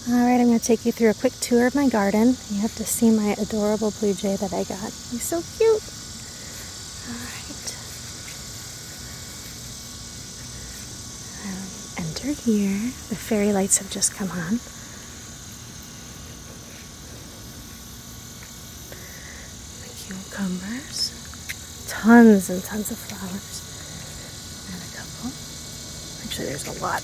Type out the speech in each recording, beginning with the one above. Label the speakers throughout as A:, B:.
A: Alright, I'm going to take you through a quick tour of my garden. You have to see my adorable blue jay that I got. He's so cute. Alright. Enter here. The fairy lights have just come on. The cucumbers. Tons and tons of flowers. And a couple. Actually, there's a lot.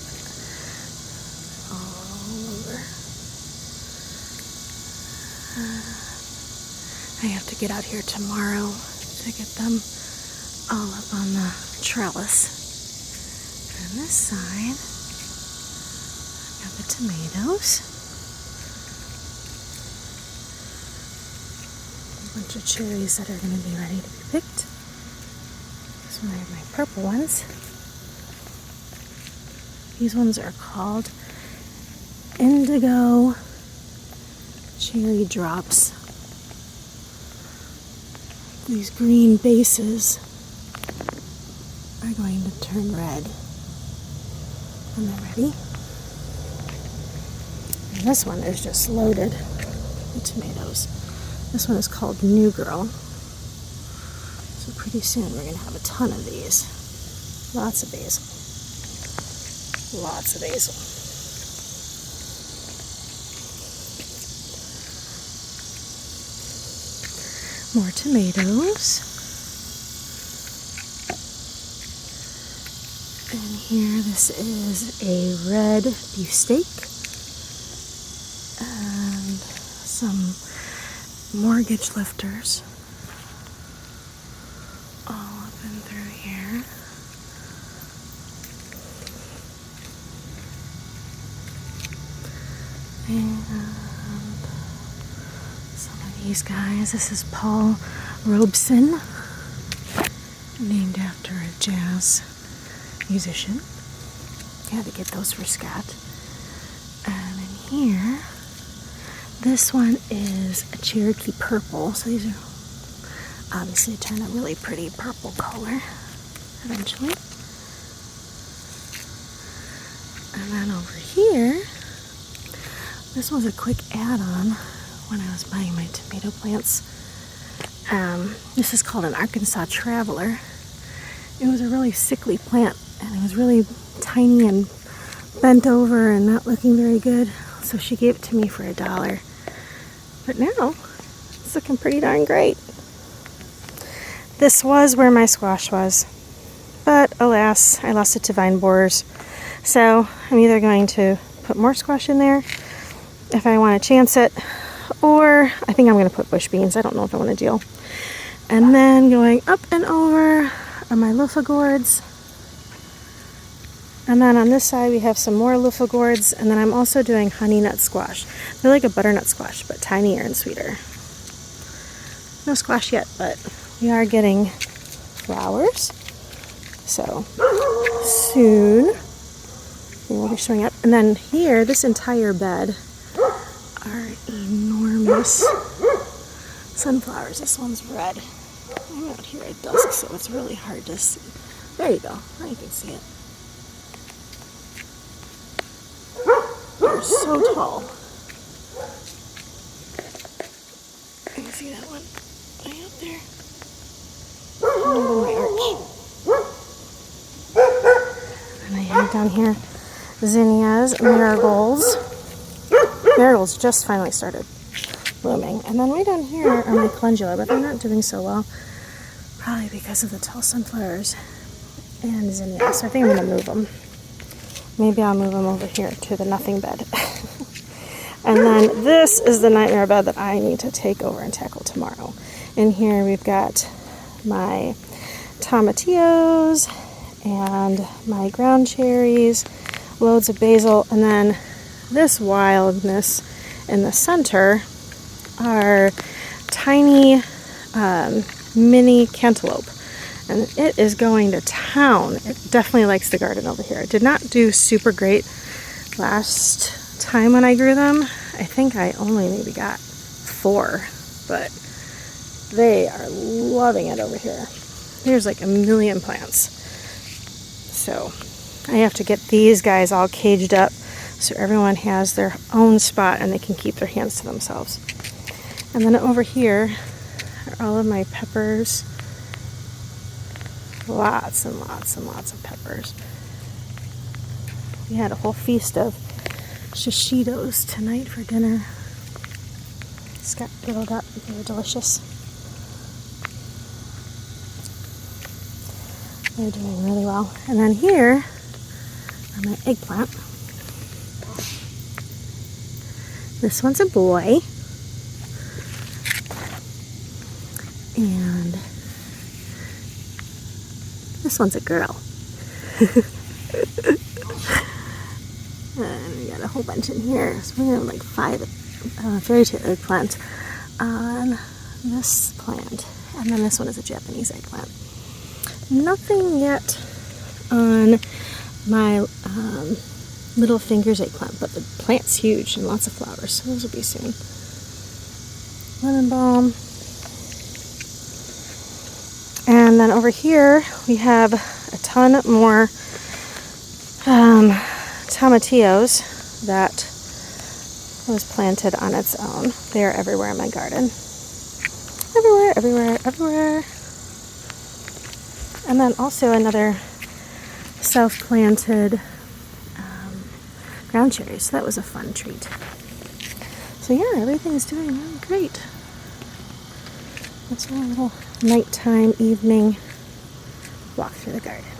A: I have to get out here tomorrow to get them all up on the trellis. And this side, I've got the tomatoes. A bunch of cherries that are going to be ready to be picked. This one I have my purple ones. These ones are called indigo cherry drops. These green bases are going to turn red when they're ready. And this one is just loaded with tomatoes. This one is called New Girl. So pretty soon we're going to have a ton of these. Lots of basil. Lots of basil. More tomatoes. And here, this is a red beef steak. And some mortgage lifters. All up and through here. And these guys. This is Paul Robeson, named after a jazz musician. Had to get those for Scott. And in here, this one is a Cherokee purple. So these are obviously turn a really pretty purple color eventually. And then over here, this was a quick add-on when I was buying my tomato plants. This is called an Arkansas Traveler. It was a really sickly plant, and it was really tiny and bent over and not looking very good, so she gave it to me for $1. But now, it's looking pretty darn great. This was where my squash was, but alas, I lost it to vine borers. So I'm either going to put more squash in there if I want to chance it, or I think I'm going to put bush beans. I don't know if I want to deal. And then going up and over are my loofah gourds. And then on this side we have some more loofah gourds. And then I'm also doing honey nut squash. They're like a butternut squash, but tinier and sweeter. No squash yet, but we are getting flowers. So soon they will be showing up. And then here, this entire bed are enormous sunflowers. This one's red. I'm out here at dusk, so it's really hard to see. There you go. Now you can see it. They're so tall. You can see that one way up there. My arch. And I have down here zinnias, marigolds. Marigolds just finally started blooming. And then way down here are my calendula, but they're not doing so well. Probably because of the tall sunflowers and zinnias. So I think I'm going to move them. Maybe I'll move them over here to the nothing bed. And then this is the nightmare bed that I need to take over and tackle tomorrow. In here we've got my tomatillos and my ground cherries, loads of basil, and then this wildness in the center are tiny mini cantaloupe, and it is going to town. It definitely likes the garden over here. It did not do super great last time when I grew them. I think I only maybe got 4, but they are loving it over here. There's like a million plants. So I have to get these guys all caged up so everyone has their own spot and they can keep their hands to themselves. And then over here are all of my peppers. Lots and lots and lots of peppers. We had a whole feast of shishitos tonight for dinner. Just got grilled up. They were delicious. They're doing really well. And then here are my eggplant. This one's a boy. And this one's a girl. And we got a whole bunch in here. So we have like 5 fairy tale eggplants on this plant. And then this one is a Japanese eggplant. Nothing yet on my little fingers eggplant, but the plant's huge and lots of flowers, so those will be soon. Lemon balm. And then over here we have a ton more tomatillos that was planted on its own. They are everywhere in my garden. Everywhere, everywhere, everywhere. And then also another self-planted ground cherries. So that was a fun treat. So yeah, everything's doing really great. That's our little nighttime, evening walk through the garden.